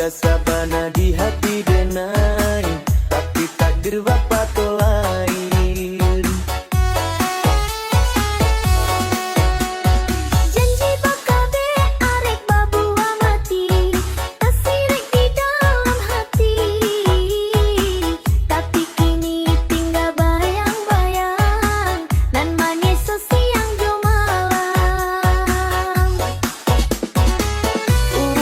sabana di hati denai, tapi takdir bapa to lain. Janji bakabe arek babua mati, tasirek di dalam hati. Tapi kini tinggal bayang-bayang, nan manis sesiang jo malam.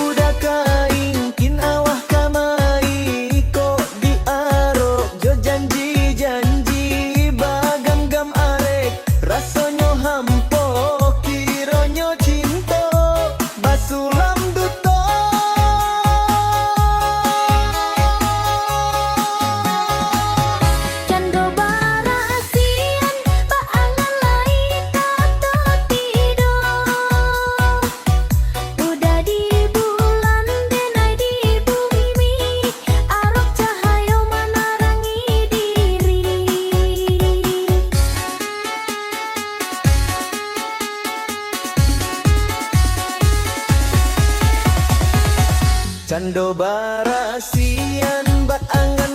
Udah kaingkin awah kamai, kok diarok jo janji-janji bagam-gam arek, rasonyo hampo kironyo cinta basulam duto. Cando barasian baangan lain tato tidur. Udah di bulan denai di bumi, arok cahayo menerangi diri. Cando barasian bat angan